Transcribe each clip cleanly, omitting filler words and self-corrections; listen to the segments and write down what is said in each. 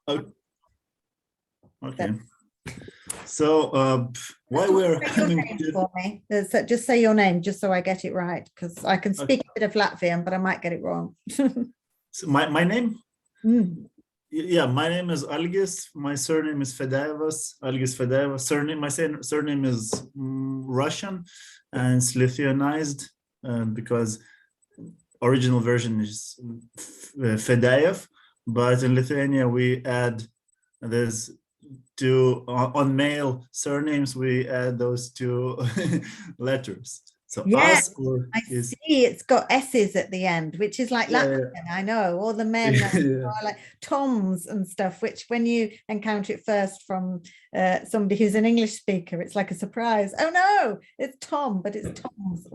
Oh, okay. So why we're coming to for me? Just say your name, just so I get it right, because I can speak okay. a bit of Latvian, but I might get it wrong. So my name? Mm. Yeah, my name is Algis. My surname is Fediajevis. Algis Fediajevis. Surname, my surname is Russian, and it's Lithuanized because original version is Fediajev, but in Lithuania we add there's two on male surnames we add those two letters. So Yeah, us or I is see. It's got S's at the end, which is like yeah, Latvian, I know. All the yeah. men Yeah. are like Toms and stuff, which when you encounter it first from somebody who's an English speaker, it's like a surprise. Oh no, it's Tom, but it's Tom's.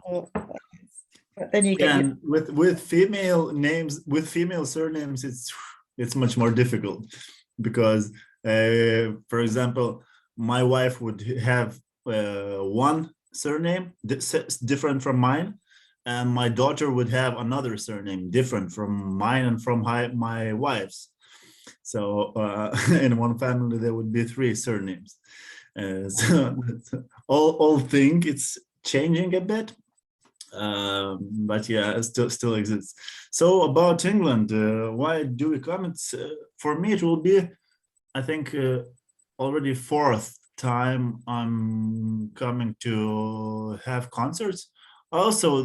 But then you get your And with female names, with female surnames, it's much more difficult because, for example, my wife would have one surname different from mine, and my daughter would have another surname different from mine and from my wife's. So in one family there would be three surnames. So all think it's changing a bit, but yeah, it still exists. So about England, why do we come? It's for me it will be, I think, already fourth time I'm coming to have concerts. I also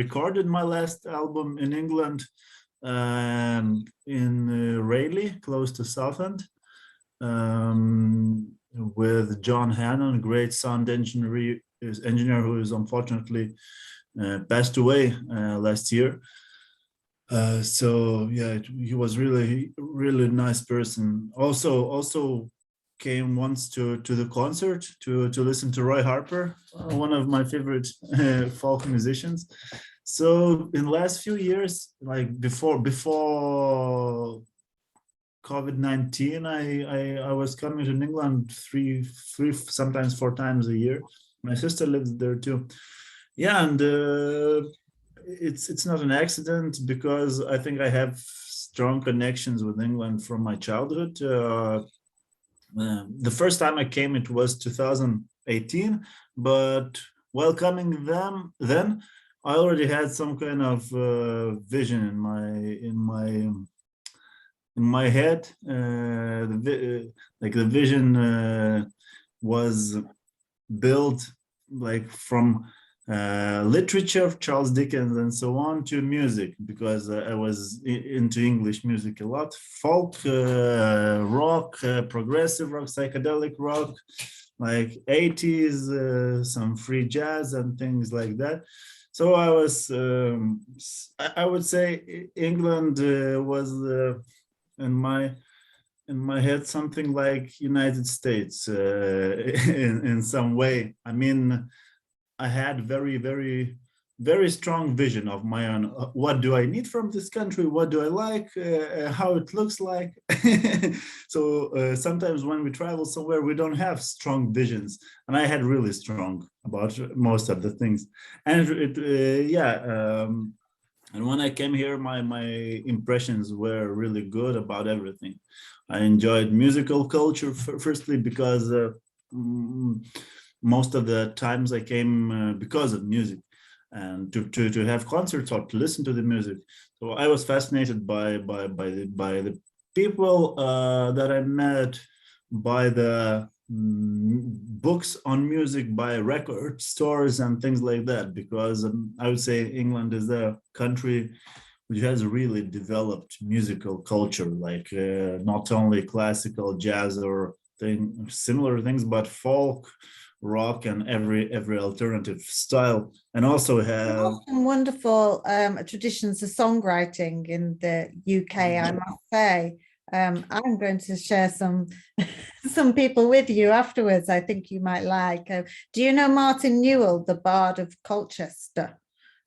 recorded my last album in England, in Rayleigh, close to Southend, with John Hannon, great sound engineer who is unfortunately passed away last year. So yeah, he was really nice person. Also came once to the concert to listen to Roy Harper, one of my favorite folk musicians. So in the last few years, like before COVID-19, I was coming to England three sometimes four times a year. My sister lives there too. Yeah, and it's not an accident because I think I have strong connections with England from my childhood. The first time I came, it was 2018, but while coming then I already had some kind of vision in my head. Like the vision was built like from literature of Charles Dickens and so on to music, because I was into English music a lot, folk, rock, progressive rock, psychedelic rock, like 80s, some free jazz and things like that. So I was, I would say England was in my head something like United States in some way. I mean, I had very strong vision of my own. What do I need from this country? What do I like? How it looks like? So sometimes when we travel somewhere, we don't have strong visions, and I had really strong about most of the things. And and when I came here, my impressions were really good about everything. I enjoyed musical culture firstly because most of the times I came because of music and to have concerts or to listen to the music. So I was fascinated by the people that I met, by the books on music, by record stores and things like that, because I would say England is a country which has really developed musical culture, like not only classical jazz or similar things, but folk, rock, and every alternative style, and also have some wonderful traditions of songwriting in the UK, I must say. I'm going to share some people with you afterwards. I think you might like. Do you know Martin Newell, the Bard of Colchester?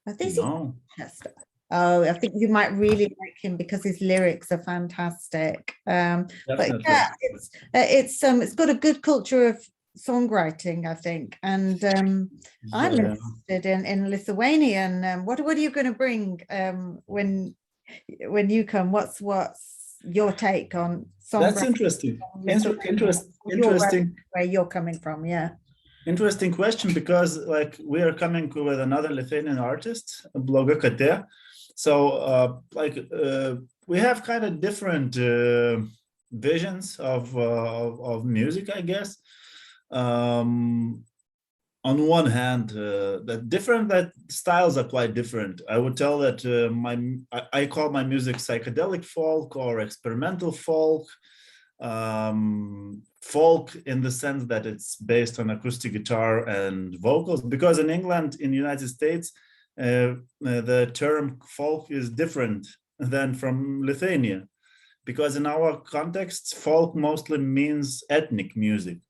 I think no. Colchester. Oh, I think you might really like him because his lyrics are fantastic. But yeah, it's got a good culture of songwriting, I think, and I'm interested in Lithuanian. What are you going to bring when you come? What's your take on That's songwriting interesting. in Lithuania? Interesting. Where you're coming from, yeah. Interesting question, because like we are coming with another Lithuanian artist, Bloga Kate. So we have kind of different visions of music, I guess. On one hand, that styles are quite different. I would tell that I call my music psychedelic folk or experimental folk. Folk in the sense that it's based on acoustic guitar and vocals, because in England, in the United States, the term folk is different than from Lithuania, because in our context, folk mostly means ethnic music.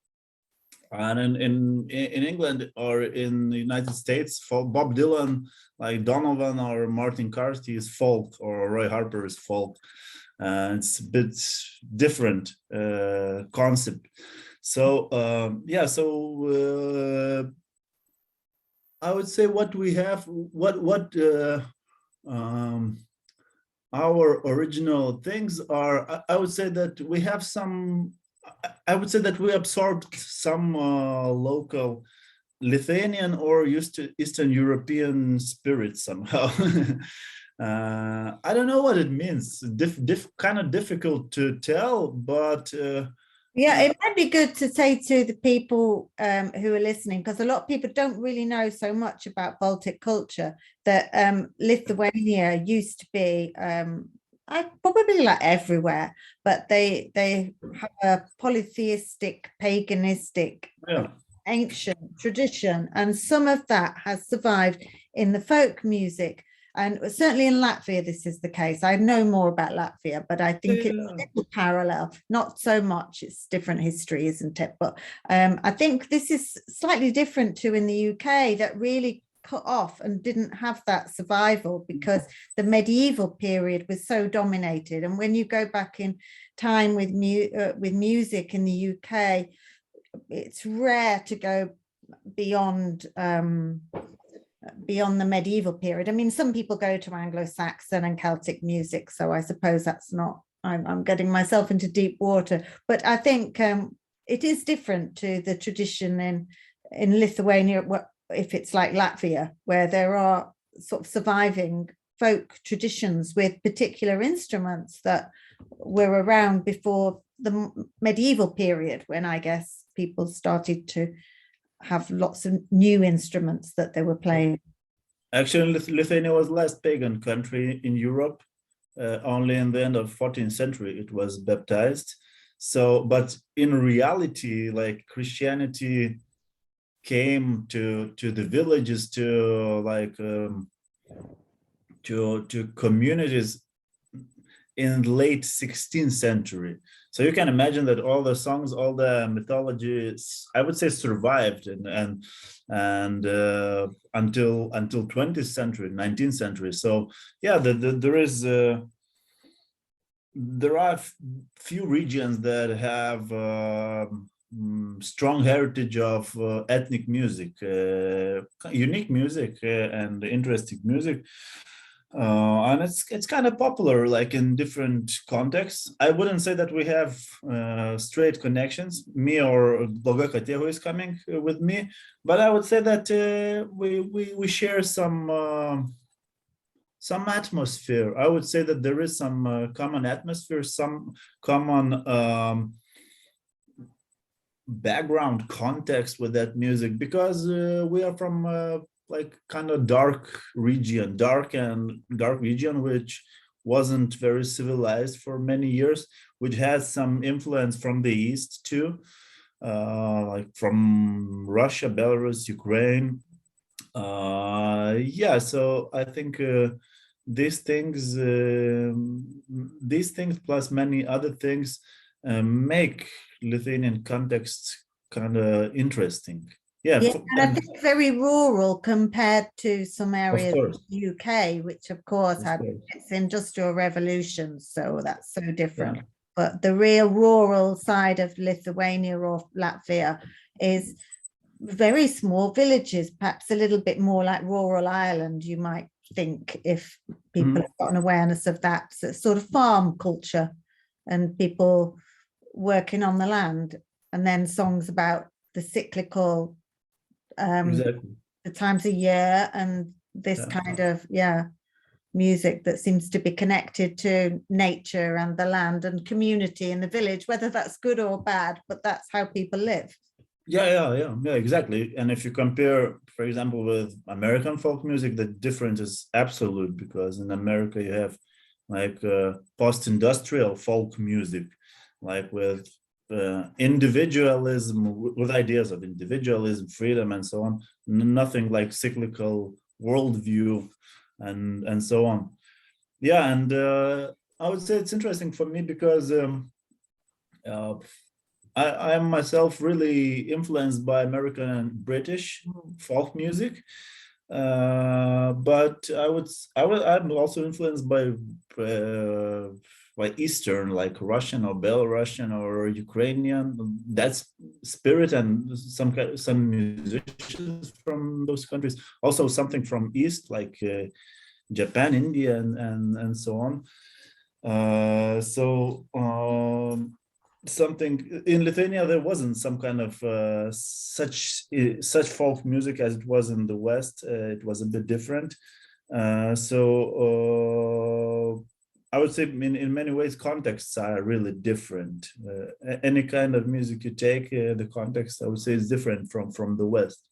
And in England or in the United States, folk, Bob Dylan, like Donovan or Martin Carty is folk, or Roy Harper is folk. It's a bit different concept. So I would say what we have, our original things are. I would say that we have some. I would say that we absorbed some local Lithuanian or Eastern European spirit somehow. I don't know what it means. Kind of difficult to tell, but yeah, it might be good to say to the people who are listening, because a lot of people don't really know so much about Baltic culture, that Lithuania used to be probably like everywhere, but they have a polytheistic, paganistic, ancient tradition, and some of that has survived in the folk music. And certainly in Latvia, this is the case. I know more about Latvia, but I think it's a little parallel. Not so much, it's different history, isn't it? But I think this is slightly different to in the UK, that really cut off and didn't have that survival because the medieval period was so dominated. And when you go back in time with music in the UK, it's rare to go beyond the medieval period. I mean, some people go to Anglo-Saxon and Celtic music, so I suppose that's not, I'm getting myself into deep water, but I think it is different to the tradition in Lithuania, if it's like Latvia, where there are sort of surviving folk traditions with particular instruments that were around before the medieval period, when I guess people started to have lots of new instruments that they were playing. Actually, Lithuania was the last pagan country in Europe. Only in the end of 14th century it was baptized. So, but in reality, like Christianity came to the villages, to like to communities in late 16th century. So you can imagine that all the songs, all the mythologies, I would say, survived and until 20th century, 19th century. So yeah, there are few regions that have strong heritage of ethnic music, unique music, and interesting music. And it's kind of popular, like in different contexts. I wouldn't say that we have straight connections, me or Bloga Kate, who is coming with me, but I would say that we share some atmosphere. I would say that there is some common atmosphere, some common background context with that music, because we are from like kind of dark region, which wasn't very civilized for many years, which has some influence from the East too, like from Russia, Belarus, Ukraine. Yeah, so I think these things plus many other things make Lithuanian context kind of interesting. Yeah, and I think very rural compared to some areas of the UK, which of course had its industrial revolution, so that's so different. Yeah. But the real rural side of Lithuania or Latvia is very small villages, perhaps a little bit more like rural Ireland, you might think, if people have got an awareness of that. So it's sort of farm culture. and people working on the land, and then songs about the cyclical, Exactly. the times of year, and this Yeah. kind of music that seems to be connected to nature and the land and community in the village, whether that's good or bad, but that's how people live. Yeah, exactly. And if you compare, for example, with American folk music, the difference is absolute, because in America you have like post-industrial folk music, like with individualism, with ideas of individualism, freedom, and so on. Nothing like cyclical worldview and so on. Yeah, and I would say it's interesting for me because I am myself really influenced by American and British folk music, but I'm also influenced by Eastern, like Russian or Belarusian or Ukrainian. That's spirit, and some musicians from those countries. Also something from East, like Japan, India, and so on. Something in Lithuania, there wasn't some kind of such folk music as it was in the West. It was a bit different. I would say in many ways contexts are really different. Any kind of music you take, the context, I would say, is different from the West.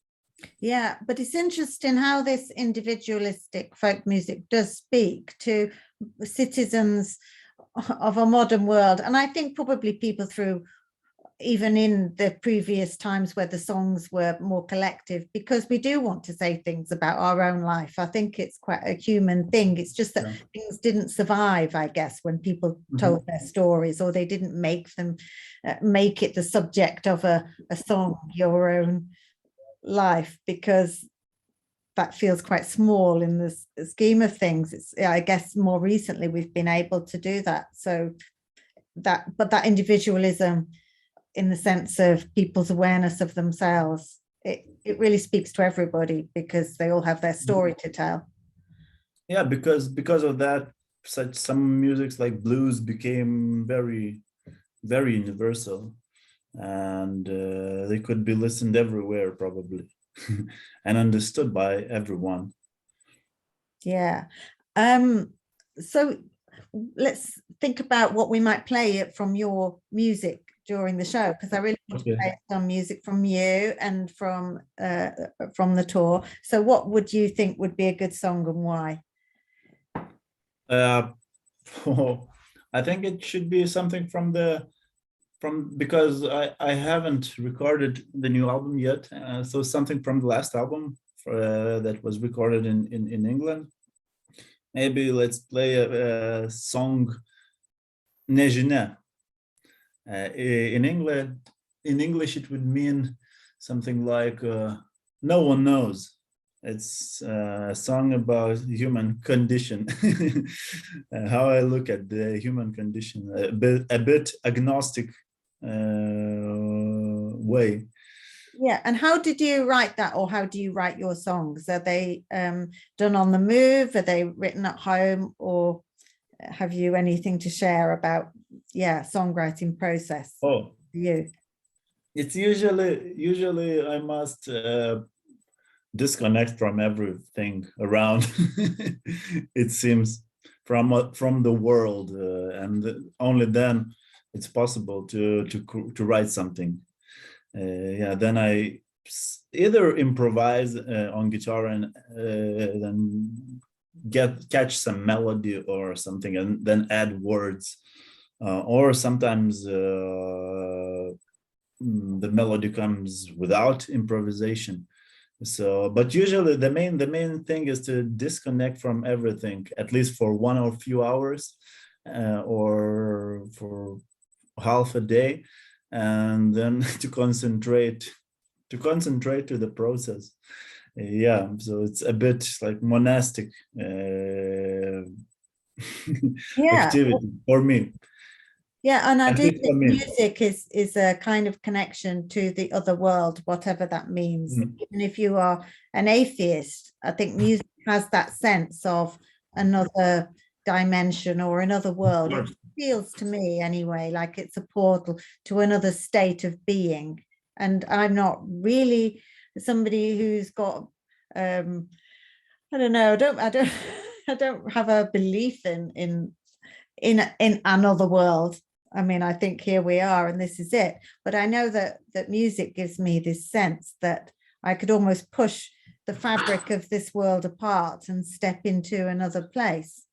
Yeah, but it's interesting how this individualistic folk music does speak to citizens of a modern world. And I think probably people through, even in the previous times where the songs were more collective, because we do want to say things about our own life. I think it's quite a human thing. It's just that things didn't survive, I guess, when people told their stories, or they didn't make them make it the subject of a song, your own life, because that feels quite small in the scheme of things. It's, I guess, more recently we've been able to do that. So that individualism, in the sense of people's awareness of themselves, it really speaks to everybody, because they all have their story to tell. Yeah, because of that, some musics like blues became very, very universal, and they could be listened everywhere probably. And understood by everyone. Yeah. So let's think about what we might play from your music during the show, because I really want to play some music from you and from the tour. So what would you think would be a good song, and why? I think it should be something because I haven't recorded the new album yet, so something from the last album that was recorded in England. Maybe let's play a song Nežinia. In English it would mean something like no one knows. It's a song about human condition, how I look at the human condition, a bit agnostic way. Yeah, and how did you write that, or how do you write your songs? Are they done on the move? Are they written at home, or have you anything to share about songwriting process? Oh, you? It's usually I must disconnect from everything around. It seems from the world, and only then it's possible to write something. Then I either improvise on guitar and then catch some melody or something, and then add words, or sometimes the melody comes without improvisation. So, but usually the main thing is to disconnect from everything, at least for 1 or few hours, or for half a day, and then to concentrate to the process. Yeah, so it's a bit like monastic activity for me. Yeah, and I do think music is a kind of connection to the other world, whatever that means. Even if you are an atheist, I think music has that sense of another dimension or another world. feels to me anyway, like it's a portal to another state of being. And I'm not really somebody who's got, I don't know, I don't have a belief in another world. I mean, I think here we are and this is it. But I know that music gives me this sense that I could almost push the fabric of this world apart and step into another place.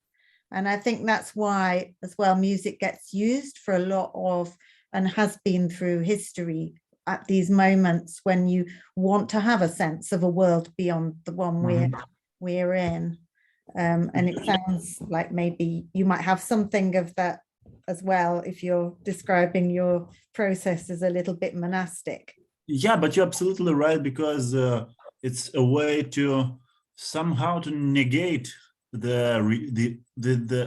And I think that's why, as well, music gets used for a lot of, and has been through history, at these moments when you want to have a sense of a world beyond the one we're in. And it sounds like maybe you might have something of that as well, if you're describing your process as a little bit monastic. Yeah, but you're absolutely right, because it's a way to somehow to negate the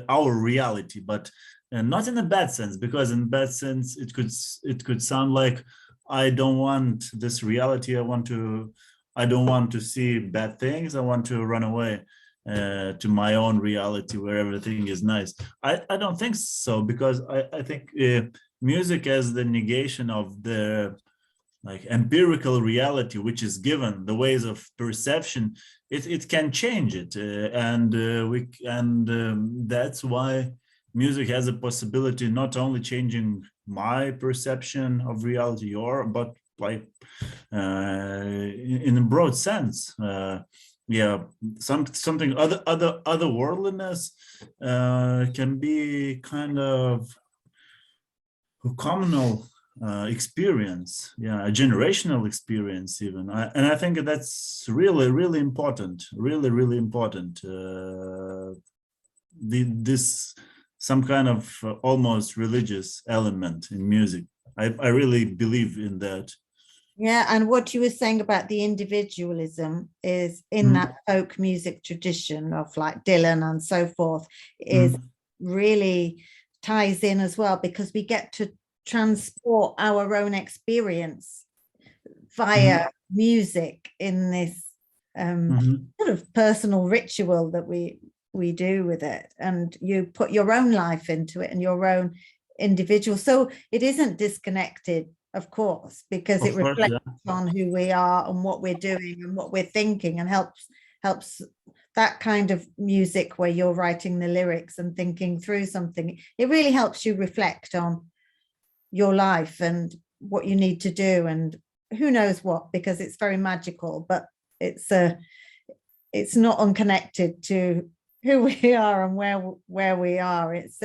our reality, but not in a bad sense, because in bad sense it could sound like I don't want this reality. I don't want to see bad things. I want to run away to my own reality where everything is nice. I don't think so, because I think music as the negation of the like empirical reality, which is given, the ways of perception, it can change it, that's why music has a possibility not only changing my perception of reality, but like in a broad sense, yeah, something otherworldliness can be kind of a communal experience, yeah, a generational experience even. And I think that's really important, really important. This some kind of almost religious element in music. I really believe in that. Yeah, and what you were saying about the individualism is in that folk music tradition of like Dylan and so forth, is really ties in as well, because we get to transport our own experience via music in this sort of personal ritual that we do with it, and you put your own life into it and your own individual, so it isn't disconnected, of course, because it reflects on who we are and what we're doing and what we're thinking, and helps that kind of music where you're writing the lyrics and thinking through something. It really helps you reflect on your life and what you need to do and who knows what, because it's very magical, but it's not unconnected to who we are and where we are. It's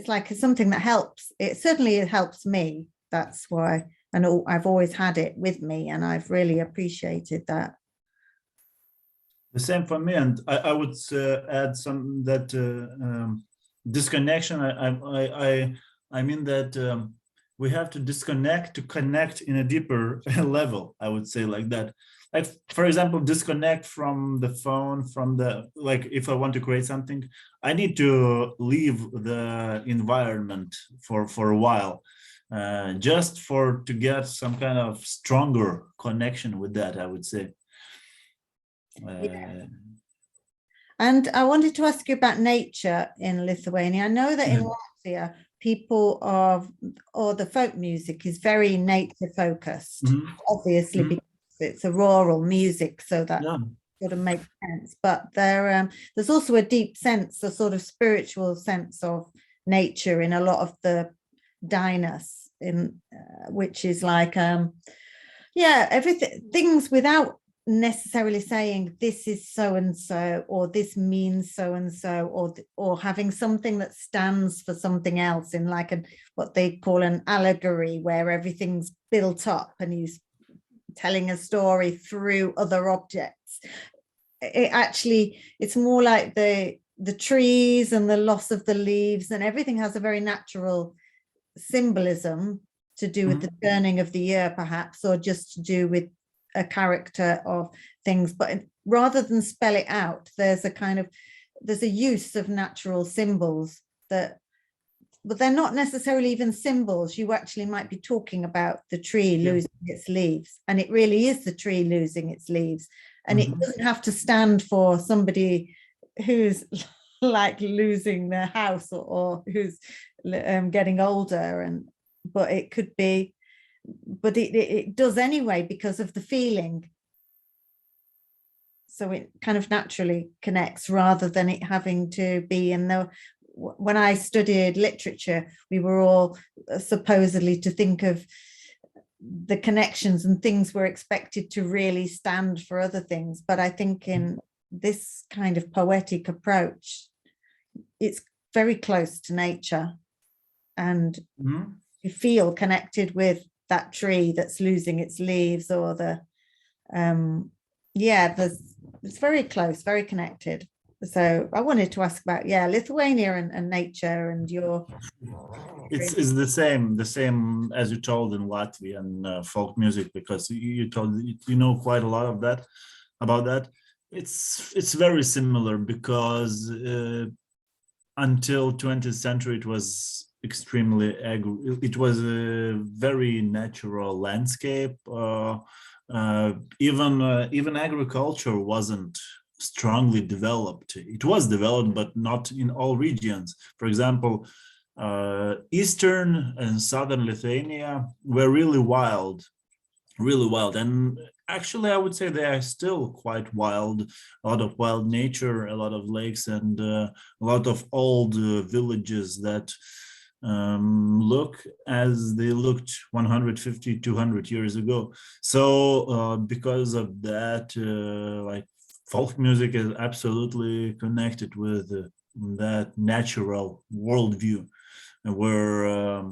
like something that helps. It certainly helps me. That's why, and I've always had it with me, and I've really appreciated that. The same for me, and I would add some that disconnection. I mean that we have to disconnect to connect in a deeper level. I would say like that. Like, for example, disconnect from the phone, from the, like, if I want to create something, I need to leave the environment for a while, just to get some kind of stronger connection with that, I would say. Yeah. And I wanted to ask you about nature in Lithuania. I know that in Latvia, people or the folk music is very nature focused, obviously, because it's a rural music, so that sort of makes sense. But there's also a deep sense, a sort of spiritual sense of nature in a lot of the dainas, which is like everything, things without necessarily saying this is so and so, or this means so and so, or having something that stands for something else in like what they call an allegory, where everything's built up and he's telling a story through other objects. It's more like the trees and the loss of the leaves, and everything has a very natural symbolism to do with the turning of the year, perhaps, or just to do with a character of things. But rather than spell it out, there's a use of natural symbols but they're not necessarily even symbols. You actually might be talking about the tree losing its leaves, and it really is the tree losing its leaves, and it doesn't have to stand for somebody who's like losing their house, or who's getting older, and but it could be, but it does anyway because of the feeling. So it kind of naturally connects rather than it having to be in the. When I studied literature, we were all supposedly to think of the connections and things were expected to really stand for other things. But I think in this kind of poetic approach, it's very close to nature, and you feel connected with that tree that's losing its leaves, or the it's very close, very connected. So I wanted to ask about Lithuania and nature and your. It's the same as you told in Latvian folk music, because you told, you know, quite a lot of that about that. It's very similar, because until 20th century it was extremely it was a very natural landscape. Even agriculture wasn't strongly developed. It was developed, but not in all regions. For example, eastern and southern Lithuania were really wild, and actually I would say they are still quite wild. A lot of wild nature, a lot of lakes, and a lot of old villages that look as they looked 150, 200 years ago. So because of that, like, folk music is absolutely connected with that natural worldview, where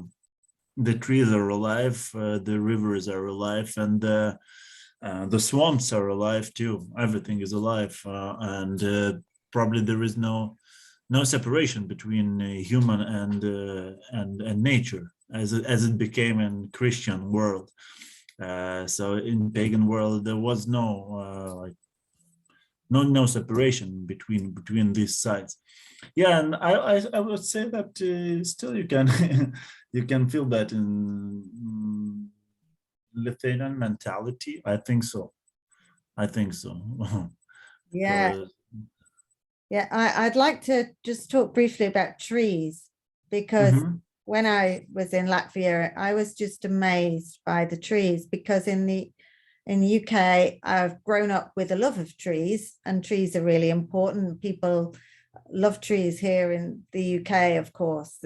the trees are alive, the rivers are alive, and the swamps are alive too. Everything is alive, and probably there is no separation between human and nature, as it became in Christian world. So in pagan world there was no separation between these sides. Yeah, and I would say that still you can you can feel that in Lithuanian mentality. I think so. Yeah. Because, Yeah, I'd like to just talk briefly about trees, because when I was in Latvia, I was just amazed by the trees, because in the UK, I've grown up with a love of trees, and trees are really important. People love trees here in the UK, of course,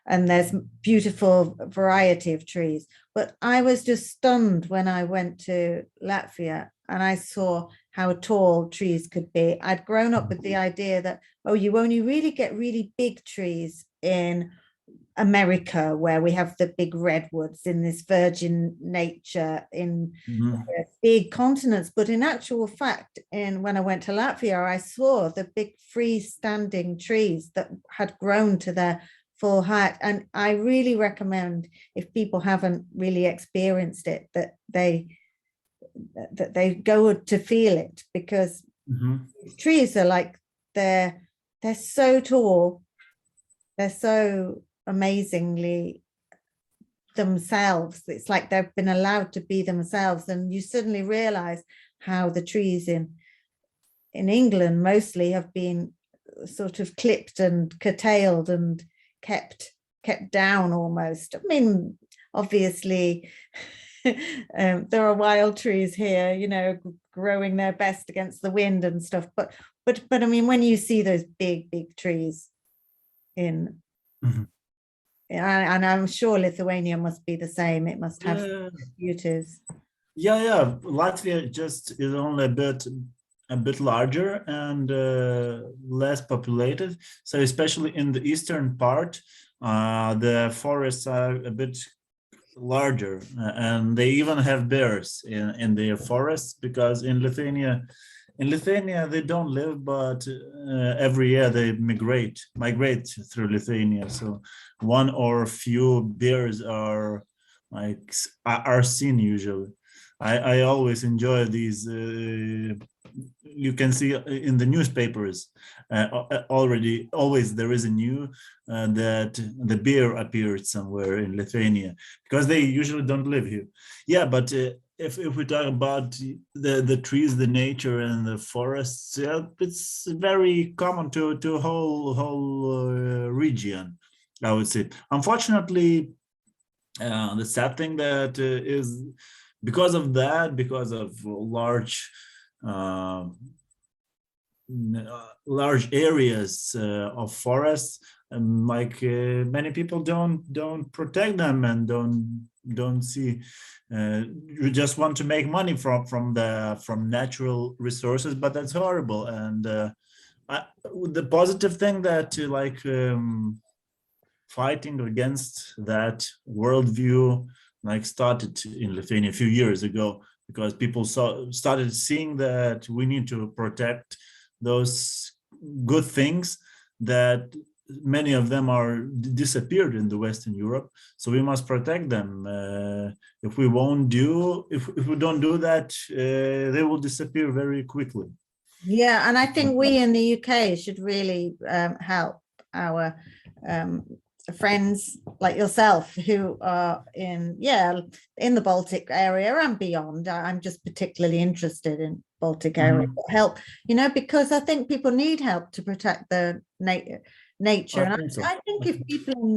and there's beautiful variety of trees. But I was just stunned when I went to Latvia and I saw how tall trees could be. I'd grown up with the idea that, oh, you only really get really big trees in America, where we have the big redwoods in this virgin nature in big continents. But in actual fact, when I went to Latvia, I saw the big freestanding trees that had grown to their full height. And I really recommend, if people haven't really experienced it, that they go to feel it, because trees are like, they're so tall, they're so amazingly themselves. It's like they've been allowed to be themselves, and you suddenly realize how the trees in England mostly have been sort of clipped and curtailed and kept down almost. I mean, obviously there are wild trees here, you know, growing their best against the wind and stuff, but I mean, when you see those big trees in and I'm sure Lithuania must be the same. It must have beauties. Yeah. Latvia just is only a bit larger and less populated. So especially in the eastern part, the forests are a bit larger, and they even have bears in their forests, because in Lithuania they don't live, but every year they migrate through Lithuania. So one or few bears are seen usually. I always enjoy these. You can see in the newspapers always there is a news that the bear appeared somewhere in Lithuania, because they usually don't live here. Yeah, but if we talk about the trees, the nature, and the forests, yeah, it's very common to whole region, I would say. Unfortunately, the sad thing that is because of that, because of uh, large areas of forests, like many people don't protect them and don't see. You just want to make money from natural resources, but that's horrible. And the positive thing that fighting against that worldview like started in Lithuania a few years ago, because people started seeing that we need to protect those good things that many of them are disappeared in the Western Europe, so we must protect them. If we don't do that, they will disappear very quickly. Yeah, and I think we in the UK should really help our friends like yourself who are in the Baltic area and beyond. I'm just particularly interested in Baltic area help, because I think people need help to protect the nature. And I think if people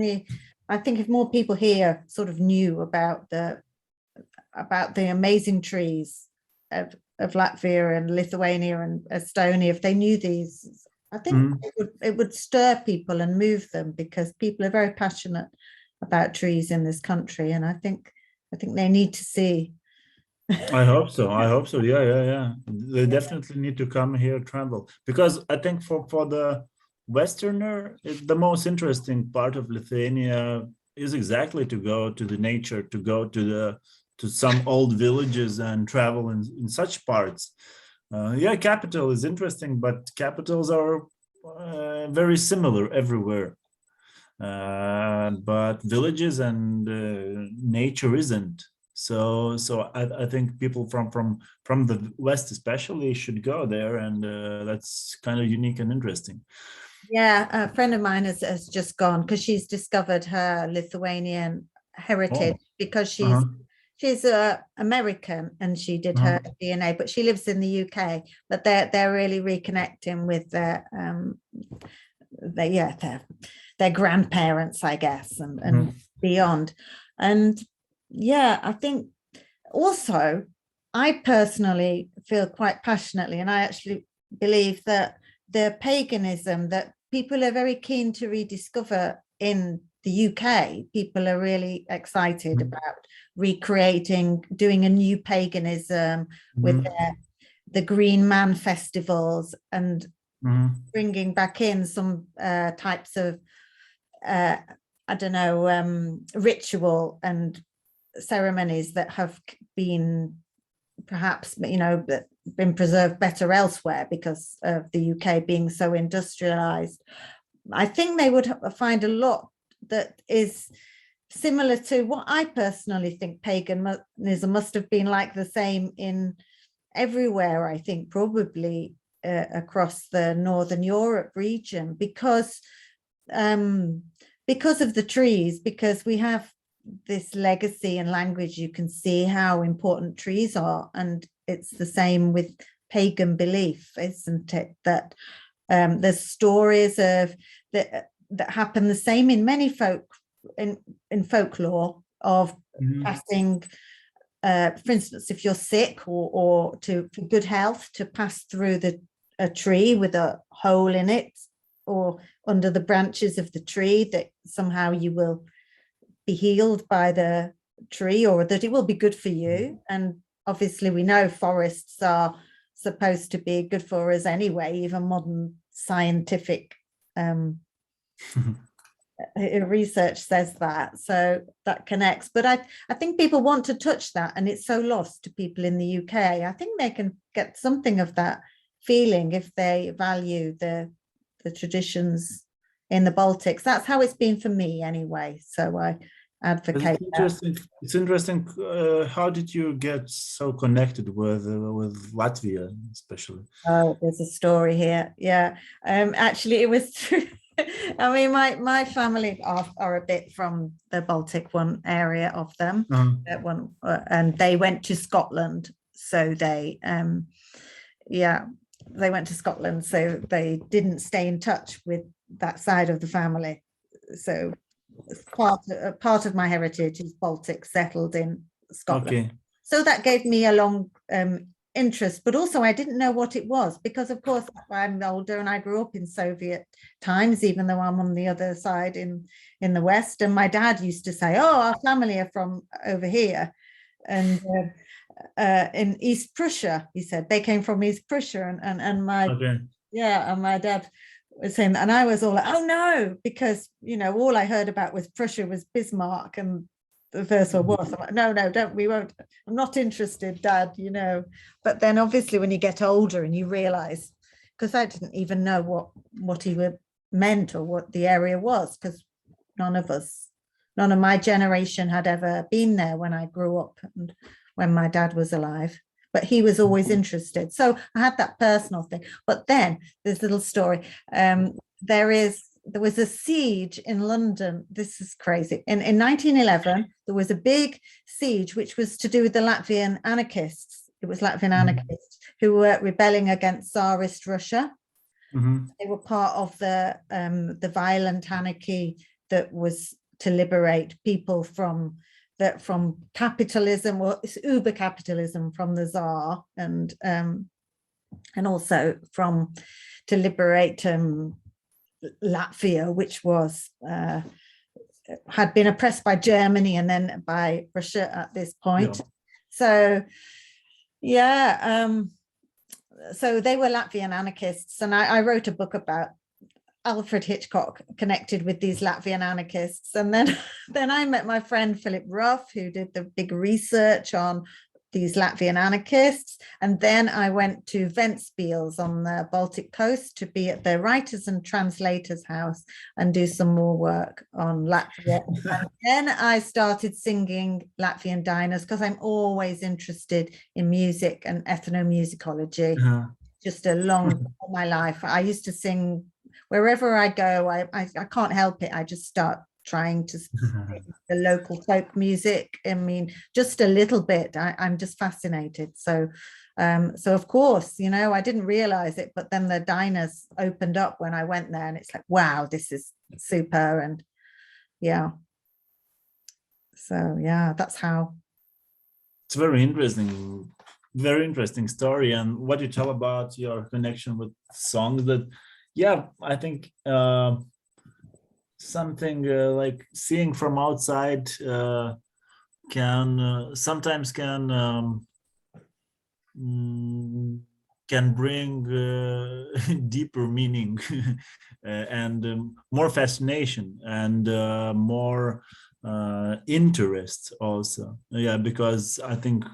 if more people here sort of knew about the amazing trees of Latvia and Lithuania and Estonia, if they knew these, I think it would stir people and move them, because people are very passionate about trees in this country, and I think they need to see. I hope so. Yeah. They definitely need to come here, travel, because I think for the Westerner, the most interesting part of Lithuania is exactly to go to the nature, to go to some old villages and travel in such parts. Capital is interesting, but capitals are very similar everywhere. But villages and nature isn't. So I think people from the West especially should go there, and that's kind of unique and interesting. Yeah, a friend of mine has just gone because she's discovered her Lithuanian heritage, because she's American and she did her DNA, but she lives in the UK. But they're really reconnecting with their grandparents, I guess, and beyond. And I think also I personally feel quite passionately, and I actually believe that the paganism that people are very keen to rediscover in the UK, people are really excited about recreating, doing a new paganism with the Green Man festivals, and bringing back in some types of ritual and ceremonies that have been perhaps been preserved better elsewhere because of the UK being so industrialized. I think they would find a lot that is similar to what I personally think paganism must have been like, the same in everywhere, I think, probably across the Northern Europe region, because of the trees, because we have this legacy and language. You can see how important trees are, and it's the same with pagan belief, isn't it? That there's stories of that happen the same in many in folklore of passing, for instance, if you're sick or for good health, to pass through a tree with a hole in it, or under the branches of the tree, that somehow you will be healed by the tree, or that it will be good for you. And obviously we know forests are supposed to be good for us anyway, even modern scientific research says that, so that connects. But I think people want to touch that, and it's so lost to people in the UK. I think they can get something of that feeling if they value the traditions in the Baltics. That's how it's been for me anyway, so I advocate that. It's interesting. How did you get so connected with Latvia, especially? Oh, there's a story here. Yeah, actually, it was through I mean, my family are a bit from the Baltic one area of them, that one, and they went to Scotland. So they, yeah, they went to Scotland. So they didn't stay in touch with that side of the family. So part of my heritage is Baltic, settled in Scotland. Okay. So that gave me a long interest, but also I didn't know what it was, because of course I'm older and I grew up in Soviet times, even though I'm on the other side in the West. And my dad used to say, oh, our family are from over here. And in East Prussia, he said they came from East Prussia, and my and my dad was saying, and I was all like, oh no, because all I heard about was Prussia was Bismarck and the First World War. So I'm like, no, we won't. I'm not interested, Dad. But then obviously when you get older and you realize, because I didn't even know what he meant or what the area was, because none of my generation had ever been there when I grew up and when my dad was alive. But he was always interested. So I had that personal thing. But then this little story, there was a siege in London. This is crazy. In 1911, there was a big siege, which was to do with the Latvian anarchists. It was Latvian anarchists who were rebelling against Tsarist Russia. They were part of the violent anarchy that was to liberate people from capitalism, or uber capitalism, from the Tsar, and also to liberate Latvia, which was had been oppressed by Germany and then by Russia at this point. So so they were Latvian anarchists, and I wrote a book about Alfred Hitchcock connected with these Latvian anarchists. And then I met my friend Philip Ruff, who did the big research on these Latvian anarchists. And then I went to Ventspils on the Baltic coast to be at the Writers and Translators House and do some more work on Latvia. And then I started singing Latvian diners, because I'm always interested in music and ethnomusicology. Just a long all my life. I used to sing wherever I go. I can't help it. I just start trying to sing the local folk music. I mean, just a little bit. I'm just fascinated. So of course, I didn't realize it, but then the diners opened up when I went there, and it's like, wow, this is super. And so that's how. It's very interesting story. And what you tell about your connection with songs, that I think something like seeing from outside can sometimes can bring deeper meaning and more fascination and more interest also. Because I think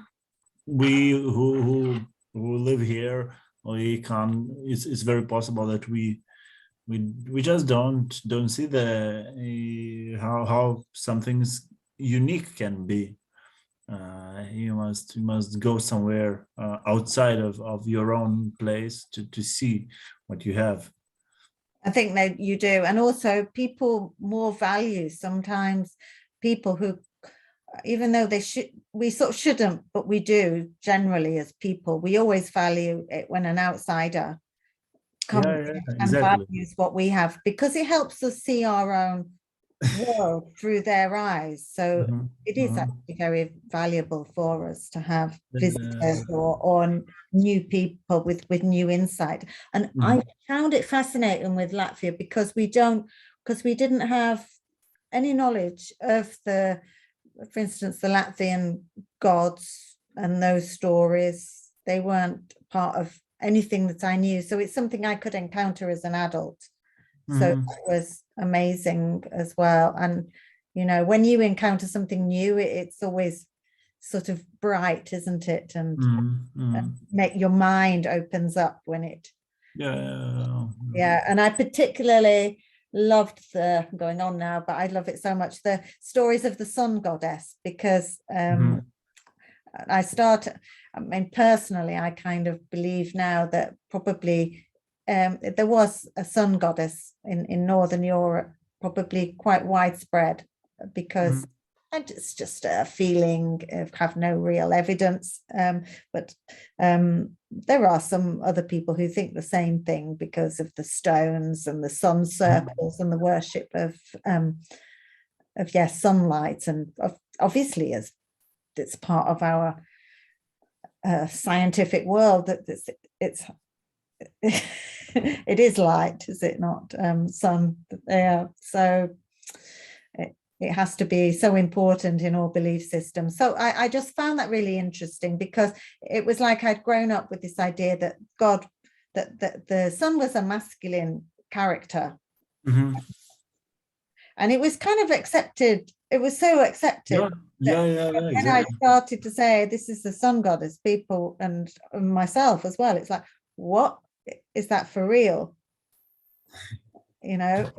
we who live here, it's very possible that we just don't see how something's unique can be. You must go somewhere outside of your own place to see what you have. I think that you do. And also people more value sometimes people who, even though we sort of shouldn't, but we do generally as people, we always value it when an outsider comes and values what we have, because it helps us see our own world through their eyes. So it is actually very valuable for us to have visitors or new people with new insight. And I found it fascinating with Latvia, because we didn't have any knowledge of for instance, the Latvian gods and those stories. They weren't part of anything that I knew. So it's something I could encounter as an adult. So it was amazing as well. And, when you encounter something new, it's always sort of bright, isn't it? And make your mind opens up when it. And I particularly loved going on now, but I love it so much, the stories of the sun goddess, because personally, I kind of believe now that probably there was a sun goddess in Northern Europe, probably quite widespread, because and it's just a feeling of have no real evidence. But there are some other people who think the same thing because of the stones and the sun circles and the worship of sunlight, and obviously as it's part of our scientific world that it's it is light, is it not? Sun. Yeah. So it has to be so important in all belief systems. So I just found that really interesting, because it was like I'd grown up with this idea that God, that the sun was a masculine character. And it was kind of accepted. It was so accepted. Yeah, when exactly. I started to say this is the sun goddess, people and myself as well, it's like, what is that for real? You know,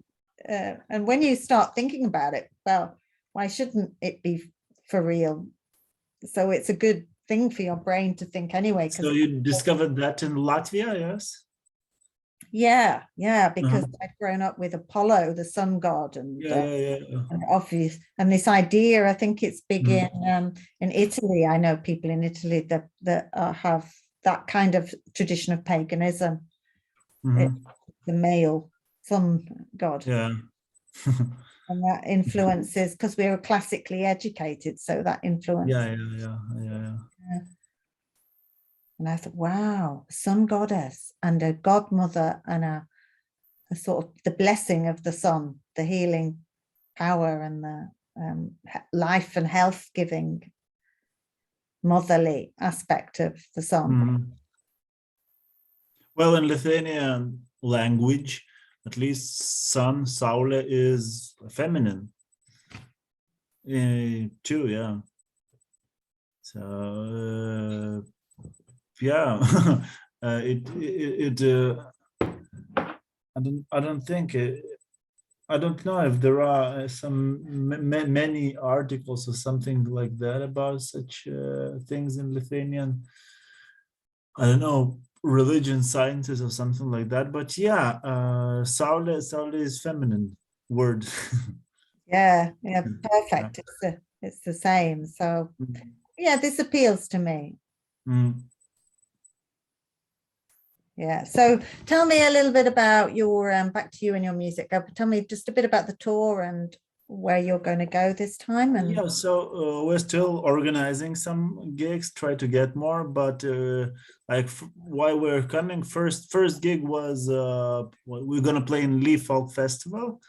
and when you start thinking about it, well, why shouldn't it be for real? So it's a good thing for your brain to think anyway. So you discovered that in Latvia, yes? Yeah, because I'd grown up with Apollo, the sun god, and and obvious, and this idea. I think it's big in Italy. I know people in Italy that have that kind of tradition of paganism. It's the male sun god. Yeah. And that influences, because we were classically educated, so that influence. Yeah. And I thought, wow, sun goddess and a godmother and a sort of the blessing of the sun, the healing power and the life and health giving motherly aspect of the sun. Well, in Lithuanian language, at least sun, saule, is feminine too, yeah. So yeah, I don't think I don't know if there are many articles or something like that about such things in Lithuanian. I don't know, religion, sciences, or something like that. But yeah, saule is feminine word. Yeah, perfect. It's the same. So yeah, this appeals to me. Yeah. So tell me a little bit about your back to you and your music. Tell me just a bit about the tour and where you're going to go this time. And yeah, so we're still organizing some gigs, try to get more, but like why we're coming, first gig was we're gonna play in Lee Folk Festival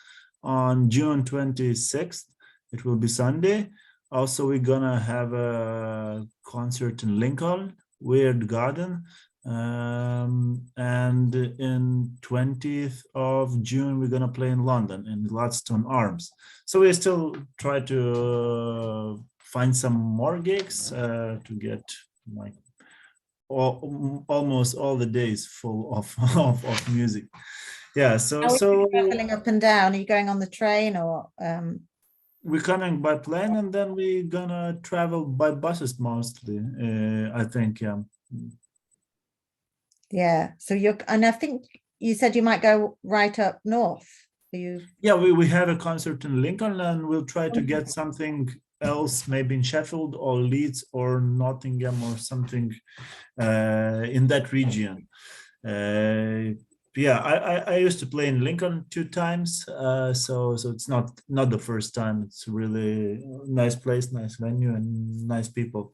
on June 26th. It will be Sunday. Also, we're gonna have a concert in Lincoln, Weird Garden. And in 20th of June, we're gonna play in London in Gladstone Arms. So we still try to find some more gigs to get like almost all the days full of music. Yeah, so how are you traveling up and down? Are you going on the train or we're coming by plane, and then we're gonna travel by buses mostly, I think. Yeah, so and I think you said you might go right up north. Yeah, we have a concert in Lincoln, and we'll try to get something else, maybe in Sheffield or Leeds or Nottingham or something in that region. Yeah, I used to play in Lincoln 2 times, so it's not the first time. It's really nice place, nice venue, and nice people.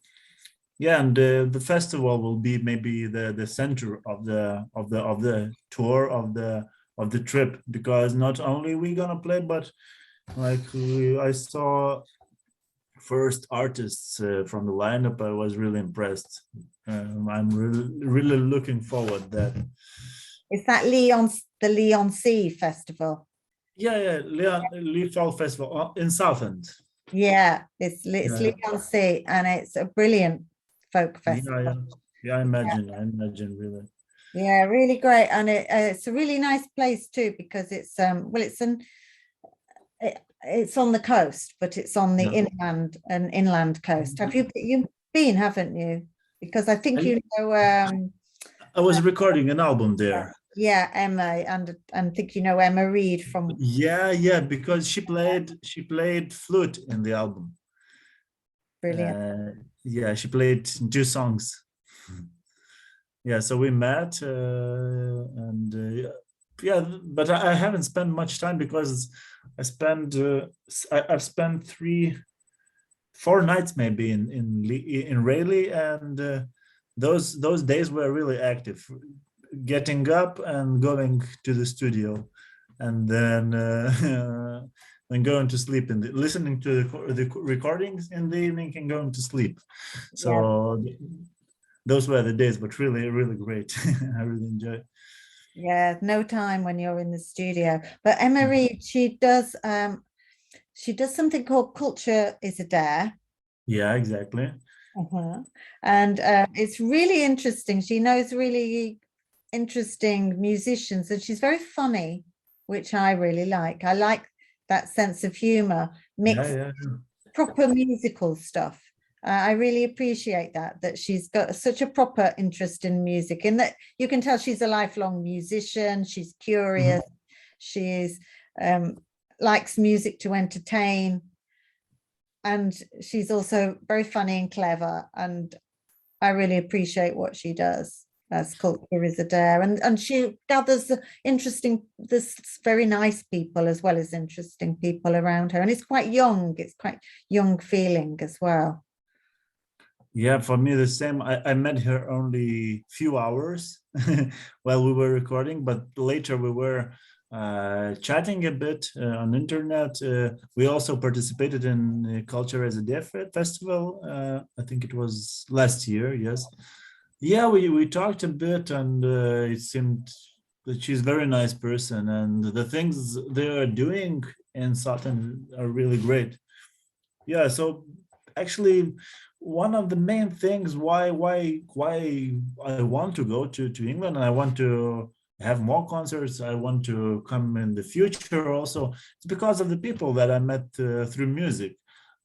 Yeah, and the festival will be maybe the center of the tour of the trip, because not only we gonna play, but like I saw first artists from the lineup. I was really impressed. I'm really looking forward that. Is that the Leon Sea Festival? Yeah, Lee Folk Festival in Southend. Yeah, it's Leon Sea, and it's a brilliant folk festival. Yeah, I imagine really. Yeah, really great, and it's a really nice place too, because it's it's on the coast, but it's on the inland coast. Have you been, haven't you? Because I think I was recording an album there. Yeah, Emma, and think you know Emma Reed from Yeah, because she played flute in the album. Brilliant. Yeah, she played 2 songs. Yeah, so we met, and yeah, but I haven't spent much time because I've spent 4 nights maybe in Raleigh, and those days were really active, getting up and going to the studio, and then then going to sleep listening to the recordings in the evening and going to sleep. Yeah, So those were the days, but really, really great. I really enjoyed. yeah, no time when you're in the studio. But Emma Reed, she does something called Culture is a Dare. Yeah, exactly. And it's really interesting. She knows really interesting musicians, and she's very funny, which I really like. I like that sense of humor Yeah, mixed yeah. proper musical stuff. I really appreciate that she's got such a proper interest in music, and that you can tell she's a lifelong musician. She's curious. Mhm. She's likes music to entertain, and she's also very funny and clever. And I really appreciate what she does as Culture is a Dare. And she gathers there's very nice people as well as interesting people around her. And it's quite young feeling as well. Yeah, for me the same. I met her only few hours while we were recording, but later we were chatting a bit on internet. We also participated in Culture as a Deaf Festival. I think it was last year. Yes. Yeah, we talked a bit, and it seemed that she's a very nice person, and the things they are doing in Sutton are really great. Yeah, so actually one of the main things why I want to go to England, and I want to have more concerts, I want to come in the future also, it's because of the people that I met through music.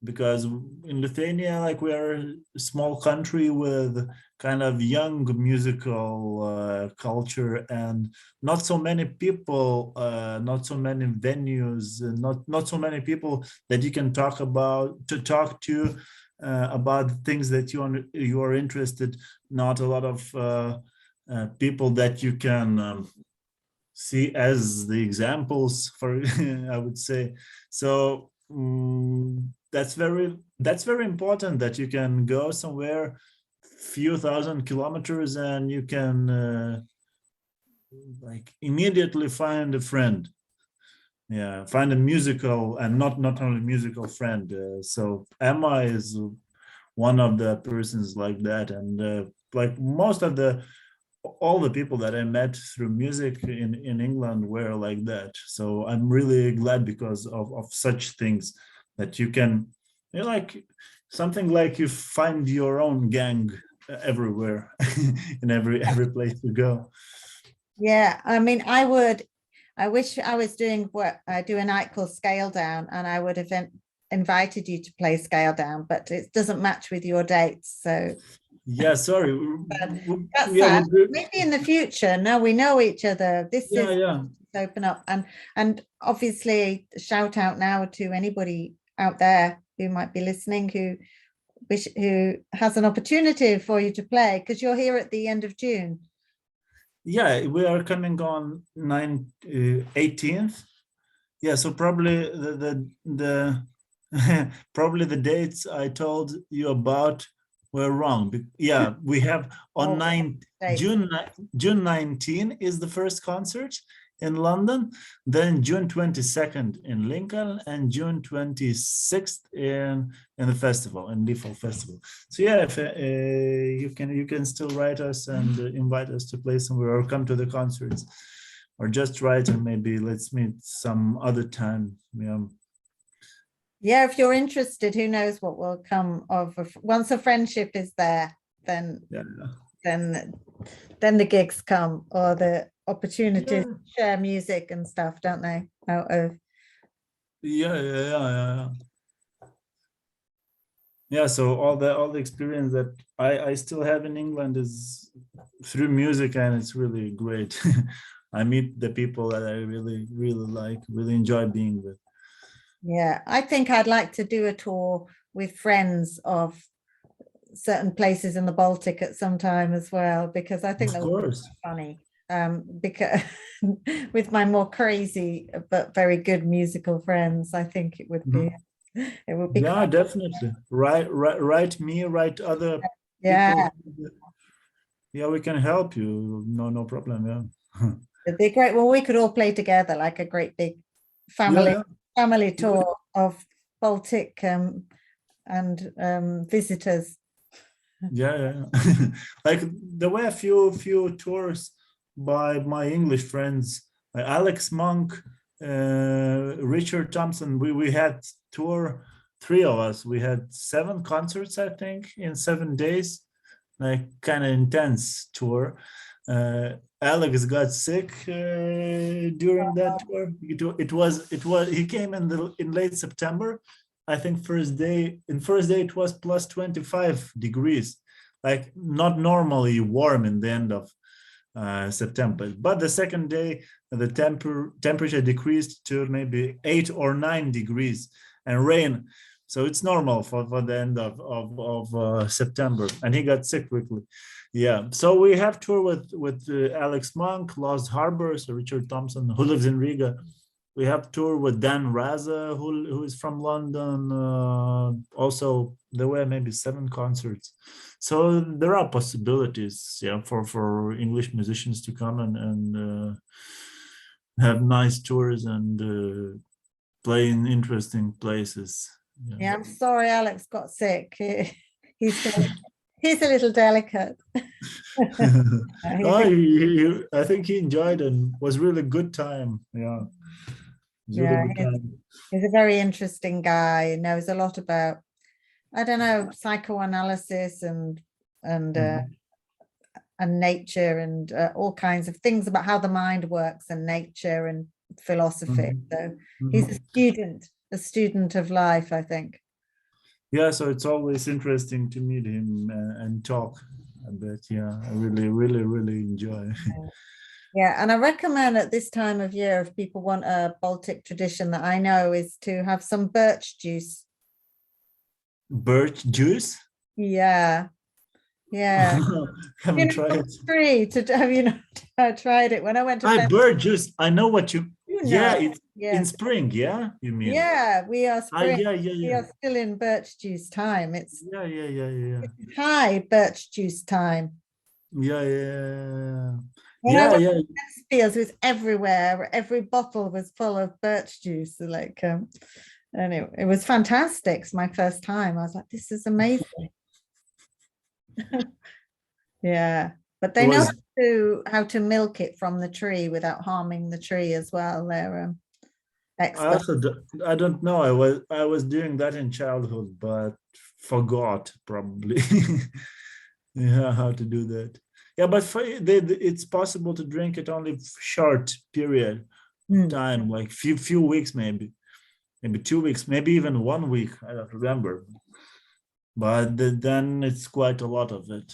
Because in Lithuania, like, we are a small country with kind of young musical culture, and not so many people, not so many venues, not so many people that you can talk to about things that you are interested. Not a lot of people that you can see as the examples for I would say. So that's very important, that you can go somewhere few thousand kilometers and you can like immediately find a friend. Yeah, find a musical, and not only musical friend. So Emma is one of the persons like that, and like most of the all the people that I met through music in England were like that. So I'm really glad because of such things, that you can, like, something like you find your own gang everywhere in every place you go. Yeah, I mean, I wish I was doing what I do a night called Scale Down, and I would have invited you to play Scale Down, but it doesn't match with your dates. So Yeah, sorry. that's Yeah, sad. Maybe in the future. Now we know each other. This is yeah. open up, and obviously shout out now to anybody out there who might be listening who has an opportunity for you to play, because you're here at the end of June. Yeah, we are coming on 18th. Yeah, so probably the probably the dates I told you about were wrong. Yeah, we have on June 19 is the first concert in London, then June 22nd in Lincoln, and June 26th in the festival, in Leafall Festival. So yeah, if you can still write us and invite us to play somewhere, or come to the concerts, or just write and maybe let's meet some other time. Yeah. Yeah, if you're interested, who knows what will come of once a friendship is there, then Yeah. then the gigs come, or the opportunities to share music and stuff, don't they? Out of Yeah. Yeah, so all the experience that I still have in England is through music, and it's really great. I meet the people that I really, really like, really enjoy being with. Yeah, I think I'd like to do a tour with friends of certain places in the Baltic at some time as well, because I think Of that would be course. funny. Because with my more crazy but very good musical friends, I think it would be Yeah, quite, definitely. Write me, write other yeah, people. Yeah, we can help you. No, no problem. Yeah. it'd be great. Well, we could all play together like a great big Yeah, family yeah. family tour of Baltic and visitors. Yeah, yeah. Like there were a few tours by my English friends, Alex Monk, Richard Thompson. We had tour, three of us. We had 7 concerts, I think, in 7 days. Like kind of intense tour. Alex got sick during that tour. It was he came in late September. I think first day it was plus 25 degrees, like not normally warm in the end of September. But the second day, the temperature decreased to maybe 8 or 9 degrees and rain. So it's normal for the end of September. And he got sick quickly. Yeah. So we have tour with Alex Monk, Lost Harbors, Richard Thompson, who lives in Riga. We have tour with Dan Raza, who is from London. Also, there were maybe 7 concerts. So there are possibilities, yeah, for English musicians to come and have nice tours and play in interesting places. Yeah, I'm sorry Alex got sick. He's he's a little delicate. Oh, I think he enjoyed and was really good time. Yeah, it was really Yeah, good time. he's a very interesting guy. He knows a lot about, I don't know, psychoanalysis and uh, Mhm. and nature and all kinds of things about how the mind works and nature and philosophy. Mhm. So he's Mhm. a student of life, I think. Yeah, so it's always interesting to meet him and talk a bit. Yeah, I really, really, really enjoy. Yeah, and I recommend at this time of year, if people want a Baltic tradition that I know, is to have some birch juice. Birch juice? Yeah, yeah. You Haven't know, from tried. the tree to have you not tried it when I went to Hi, Fen, bird juice. I know what you. you Yeah, know. it's in Yes. spring. Yeah, you mean? Yeah, we are Ah, spring. yeah, yeah, We yeah, are still in birch juice time. yeah, yeah, yeah, yeah, It's high birch juice time. yeah, yeah, When I yeah, went yeah. to Fields, it was everywhere. Every bottle was full of birch juice. Like, and it was fantastic. It's my first time. I was like, this is amazing. Yeah, but It they know was. how to milk it from the tree without harming the tree as well. They're I experts. also I don't know. I was doing that in childhood, but forgot probably. Yeah, how to do that. Yeah, but it's possible to drink it only short period of Mm. time, like few weeks maybe, maybe 2 weeks, maybe even 1 week. I don't remember, but then it's quite a lot of it.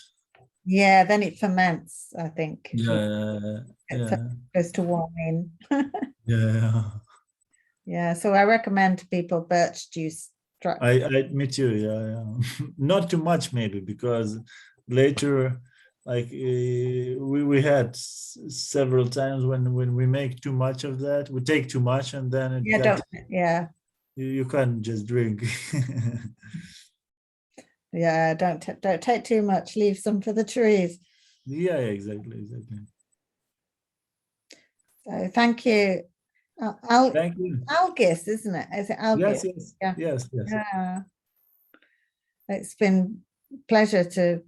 Yeah, then it ferments, I think. Yeah, It yeah, goes to wine. yeah. Yeah, so I recommend to people birch juice. Me too. Yeah, yeah. Not too much maybe because later, like we had several times when we make too much of that, we take too much, and then it Yeah, got yeah, you can't just drink. yeah, don't take too much, leave some for the trees. Yeah, exactly, exactly. So thank you. Al Thank you. Algis, isn't it? Is it Yes, Algis? yes, Yeah. yes, yes. Yeah. It's been a pleasure to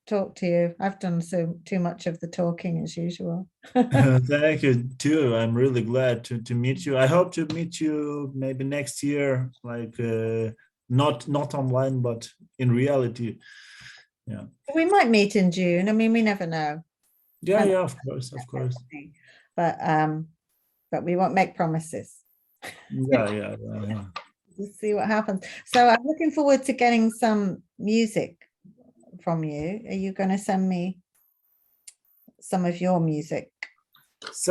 talk to you. I've done too much of the talking as usual. Thank you too. I'm really glad to meet you. I hope to meet you maybe next year, like not online, but in reality. Yeah. We might meet in June. I mean, we never know. Yeah, And yeah, of course, of course. but but we won't make promises. Yeah, yeah, yeah, yeah. We'll see what happens. So I'm looking forward to getting some music from you. Are you going to send me some of your music? So